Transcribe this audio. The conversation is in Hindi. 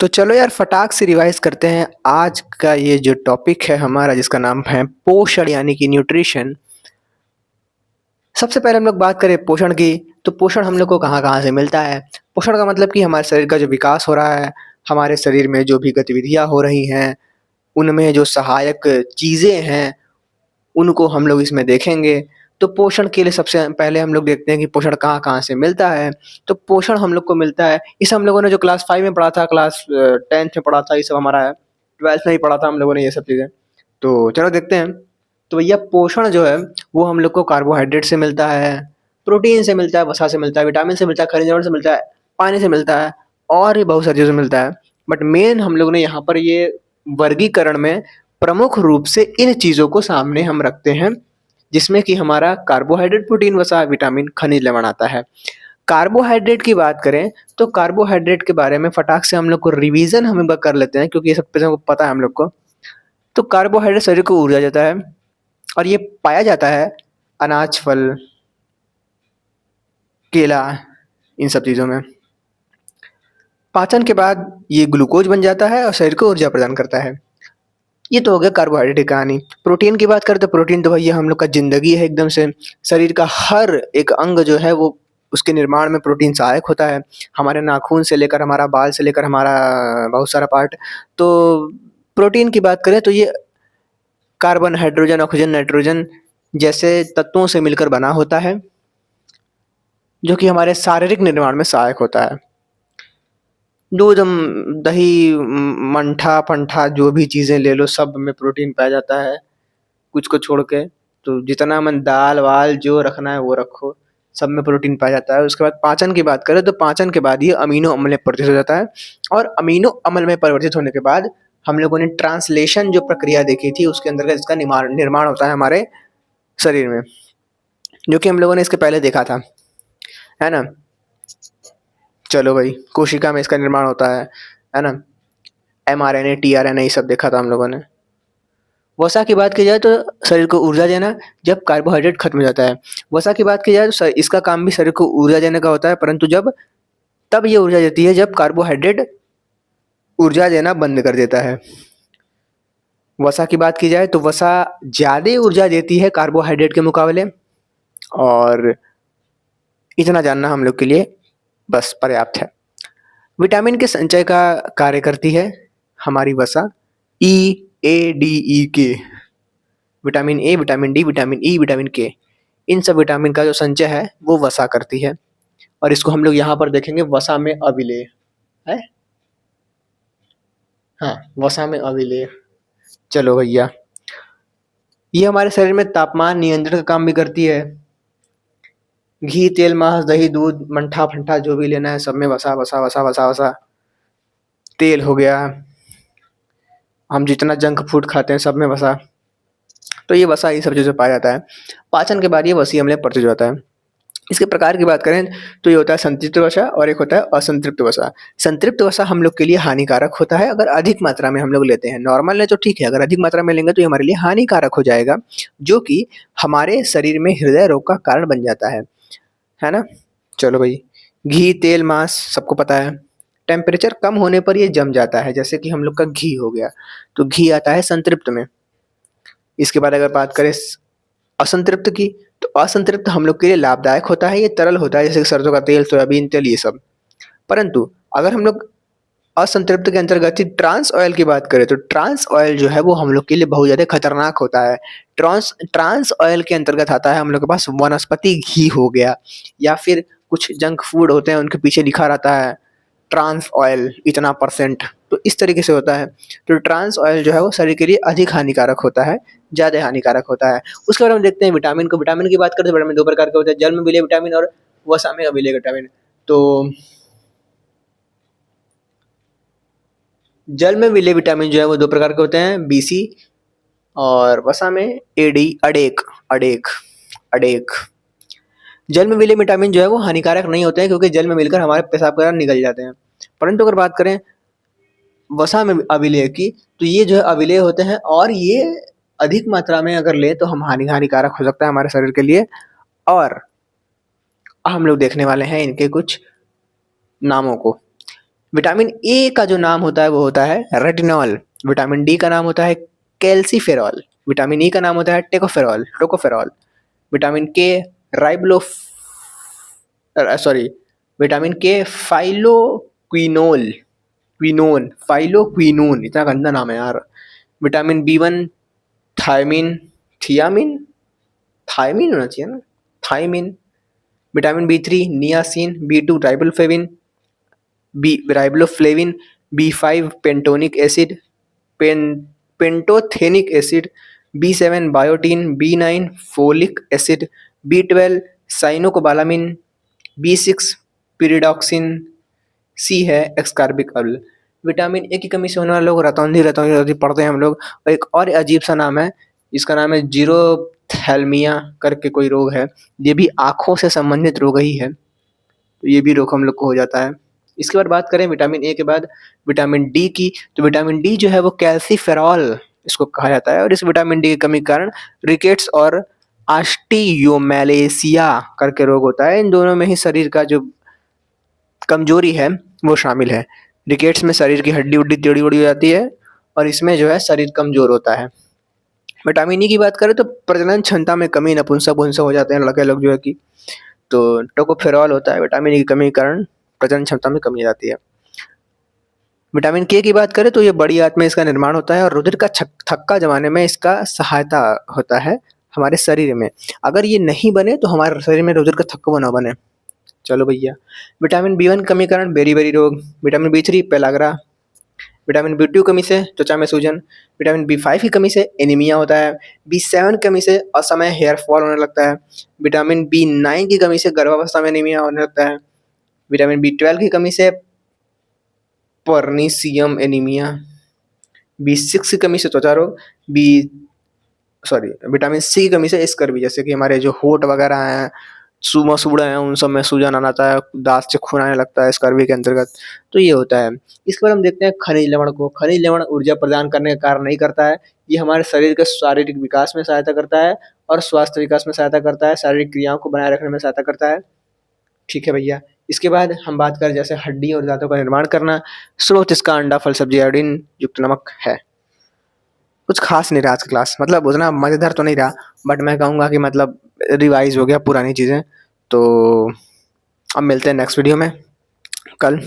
तो चलो यार फटाक से रिवाइज करते हैं आज का ये जो टॉपिक है हमारा जिसका नाम है पोषण यानी कि न्यूट्रिशन। सबसे पहले हम लोग बात करें पोषण की। तो पोषण हम लोग को कहाँ-कहाँ से मिलता है? पोषण का मतलब कि हमारे शरीर का जो विकास हो रहा है, हमारे शरीर में जो भी गतिविधियाँ हो रही हैं, उनमें जो सहायक चीज़ें हैं, उनको हम लोग इसमें देखेंगे। तो पोषण के लिए सबसे पहले हम लोग देखते हैं कि पोषण कहाँ-कहाँ से मिलता है। तो पोषण हम लोग को मिलता है, इसे हम लोगों ने जो क्लास 5 में पढ़ा था, क्लास 10th में पढ़ा था, ये सब हमारा है। 12th में ही पढ़ा था हम लोगों ने ये सब चीज़ें। तो चलो देखते हैं। तो भैया पोषण जो है, वो हम लोग को कार्बोहाइड्रेट से मिलता है, प्रोटीन से मिलता है, वसा से मिलता है, विटामिन से मिलता है, खनिज लवण से मिलता है, पानी से मिलता है और भी बहुत सारी चीज़ों से मिलता है। बट मेन हम लोग ने यहाँ पर ये वर्गीकरण में प्रमुख रूप से इन चीज़ों को सामने हम रखते हैं, जिसमें कि हमारा कार्बोहाइड्रेट, प्रोटीन, वसा, विटामिन, खनिज लवण आता है। कार्बोहाइड्रेट की बात करें, तो कार्बोहाइड्रेट के बारे में फटाक से हम लोग को रिवीजन हम एक बार कर लेते हैं क्योंकि ये सब चीज़ों को पता है हम लोग को। तो कार्बोहाइड्रेट शरीर को ऊर्जा देता है और ये पाया जाता है अनाज, फल, केला इन सब चीज़ों में। पाचन के बाद ये ग्लूकोज बन जाता है और शरीर को ऊर्जा प्रदान करता है। ये तो हो गया कार्बोहाइड्रेट की कहानी। प्रोटीन की बात करें तो प्रोटीन तो भैया हम लोग का ज़िंदगी है एकदम से। शरीर का हर एक अंग जो है वो उसके निर्माण में प्रोटीन सहायक होता है। हमारे नाखून से लेकर हमारा बाल से लेकर हमारा बहुत सारा पार्ट। तो प्रोटीन की बात करें तो ये कार्बन, हाइड्रोजन, ऑक्सीजन, नाइट्रोजन जैसे तत्वों से मिलकर बना होता है, जो कि हमारे शारीरिक निर्माण में सहायक होता है। दूध, दही, मट्ठा-फंठा जो भी चीज़ें ले लो सब में प्रोटीन पाया जाता है, कुछ को छोड़ के। तो जितना मन दाल-वाल जो रखना है वो रखो, सब में प्रोटीन पाया जाता है। उसके बाद पाचन की बात करें तो पाचन के बाद ये अमीनो अम्ल में परिवर्तित हो जाता है और अमीनो अम्ल में परिवर्तित होने के बाद हम लोगों ने ट्रांसलेशन जो प्रक्रिया देखी थी उसके अंतर्गत इसका निर्माण होता है हमारे शरीर में, जो कि हम लोगों ने इसके पहले देखा था, है ना? चलो भाई, कोशिका में इसका निर्माण होता है ना? एमआरएनए, टीआरएनए ये सब देखा था हम लोगों ने। वसा की बात की जाए तो शरीर को ऊर्जा देना जब कार्बोहाइड्रेट खत्म हो जाता है। वसा की बात की जाए तो इसका काम भी शरीर को ऊर्जा देने का होता है, परंतु जब तब ये ऊर्जा देती है जब कार्बोहाइड्रेट ऊर्जा देना बंद कर देता है। वसा की बात की जाए तो वसा ज़्यादा ऊर्जा देती है कार्बोहाइड्रेट के मुकाबले और इतना जानना हम लोग के लिए बस पर्याप्त है। विटामिन के संचय का कार्य करती है हमारी वसा ई, ए, डी, ई, के। Vitamin A, vitamin D, vitamin E, vitamin के, इन सब विटामिन का जो संचय है वो वसा करती है और इसको हम लोग यहाँ पर देखेंगे वसा में अविलेय है। हाँ, वसा में अविलेय। चलो भैया, ये हमारे शरीर में तापमान नियंत्रण का काम भी करती है। घी, तेल, मांस, दही, दूध, मट्ठा फंठा जो भी लेना है सब में वसा वसा वसा वसा वसा। तेल हो गया, हम जितना जंक फूड खाते हैं सब में वसा। तो ये वसा ये सब चीज़ों में पाया जाता है। पाचन के बाद ये वसीय अम्ल में परिवर्तित हो जाता है। इसके प्रकार की बात करें तो ये होता है संतृप्त वसा और एक होता है असंतृप्त वसा। संतृप्त वसा हम लोग के लिए हानिकारक होता है अगर अधिक मात्रा में हम लोग लेते हैं। नॉर्मल है तो ठीक है, अगर अधिक मात्रा में लेंगे तो ये हमारे लिए हानिकारक हो जाएगा, जो कि हमारे शरीर में हृदय रोग का कारण बन जाता है ना? चलो भाई, घी, तेल, मांस सबको पता है। टेम्परेचर कम होने पर ये जम जाता है, जैसे कि हम लोग का घी हो गया, तो घी आता है संतृप्त में। इसके बाद अगर बात करें असंतृप्त की, तो असंतृप्त हम लोग के लिए लाभदायक होता है, ये तरल होता है जैसे कि सरसों का तेल, सोयाबीन तेल ये सब। परंतु अगर हम लोग असंतृप्त के अंतर्गत ही ट्रांस ऑयल की बात करें तो ट्रांस ऑयल जो है वो हम लोग के लिए बहुत ज़्यादा खतरनाक होता है। ट्रांस ट्रांस ऑयल के अंतर्गत आता है हम लोग के पास वनस्पति घी हो गया या फिर कुछ जंक फूड होते हैं उनके पीछे लिखा रहता है ट्रांस ऑयल इतना परसेंट, तो इस तरीके से होता है। तो ट्रांस ऑयल जो है वो शरीर के लिए अधिक हानिकारक होता है, ज़्यादा हानिकारक होता है। उसके बाद हम देखते हैं विटामिन को। विटामिन की बात करते हैं, विटामिन 2 प्रकार के होते हैं, जल में विलेय विटामिन और वसा में अविलेय विटामिन। तो जल में विलेय विटामिन जो है वो 2 प्रकार के होते हैं, बीसी और वसा में एडी, अडेक अडेक अडेक। जल में विलेय विटामिन जो है वो हानिकारक नहीं होते हैं क्योंकि जल में मिलकर हमारे पेशाब के द्वारा निकल जाते हैं। परंतु अगर बात करें वसा में अविलेय की, तो ये जो है अविलेय होते हैं और ये अधिक मात्रा में अगर लें तो हम हानिकारक हो सकता है हमारे शरीर के लिए। और हम लोग देखने वाले हैं इनके कुछ नामों को। विटामिन ए का जो नाम होता है वो होता है रेटिनॉल। विटामिन डी का नाम होता है कैल्सीफेरॉल। विटामिन ई का नाम होता है tocopherol. Vitamin K riboflavin, sorry, vitamin K phylloquinone, इतना गंदा नाम है यार। Vitamin B 1 thiamine, thiamine, thiamine होना चाहिए ना, thiamine. Vitamin B 3 niacin, B 2 riboflavin, B 5 pantonic acid, pantothenic acid, B 7 biotin, B 9 folic acid, B 12 cyanocobalamin, B 6 pyridoxine, C है एक्सकार्बिक अम्ल। विटामिन ए की कमी से होने वाले लोग रतौंधी पढ़ते हैं हम लोग। और एक और अजीब सा नाम है, इसका नाम है जीरोथैल्मिया करके कोई रोग है। ये भी आँखों से संबंधित रोग ही है, तो ये भी रोग हम लोग को हो जाता है। इसके बाद बात करें विटामिन ए के बाद विटामिन डी की, तो विटामिन डी जो है वो कैल्सीफेरॉल इसको कहा जाता है। और इस विटामिन डी की कमी के कारण रिकेट्स और ऑस्टियोमैलेशिया करके रोग होता है। इन दोनों में ही शरीर का जो कमजोरी है वो शामिल है। रिकेट्स में शरीर की हड्डी उड्डी टेढ़ी उड़ी हो जाती है, और इसमें जो है शरीर कमजोर होता है। विटामिन ई की बात करें तो प्रजनन क्षमता में कमी, नपुंसक हो जाते हैं लड़के लोग जो है कि, तो टोकोफेरॉल होता है विटामिन ई की कमी के कारण प्रजनन क्षमता में कमी आ जाती है। विटामिन के की बात करें तो ये बड़ी आंत में इसका निर्माण होता है और रुधिर का थक्का जमाने में इसका सहायता होता है हमारे शरीर में। अगर ये नहीं बने तो हमारे शरीर में रुधिर का थक्का ना बने। चलो भैया, विटामिन बी 1 कमी कारण बेरी रोग, vitamin B 3 pellagra, vitamin B 2 कमी से त्वचा में सूजन, विटामिन बी 5 की कमी से एनीमिया होता है, बी 7 कमी से असमय हेयर फॉल होने लगता है, विटामिन बी 9 की कमी से गर्भावस्था में एनीमिया होने लगता है, विटामिन बी 12 की कमी से पर्नीसियम एनीमिया, बी 6 की कमी से त्वचा रोग, विटामिन सी की कमी से स्कर्वी, जैसे कि हमारे जो होंठ वगैरह हैं, सूढ़े हैं, उन सब में सूजन आना आता है, दांत से खून आने लगता है स्कर्वी के अंतर्गत, तो ये होता है। इसके बाद हम देखते हैं खनिज लवण को। खनिज लवण ऊर्जा प्रदान करने का कार्य नहीं करता है, ये हमारे शरीर के शारीरिक विकास में सहायता करता है और स्वास्थ्य विकास में सहायता करता है, शारीरिक क्रियाओं को बनाए रखने में सहायता करता है। ठीक है भैया। इसके बाद हम बात करें जैसे हड्डी और दांतों का निर्माण करना, स्रोत इसका अंडा, फल, सब्जी, आयोडीन युक्त नमक है। कुछ खास नहीं रहा आज का क्लास, मतलब उतना मज़ेदार तो नहीं रहा, बट मैं कहूँगा कि मतलब रिवाइज हो गया पुरानी चीज़ें। तो अब मिलते हैं नेक्स्ट वीडियो में कल।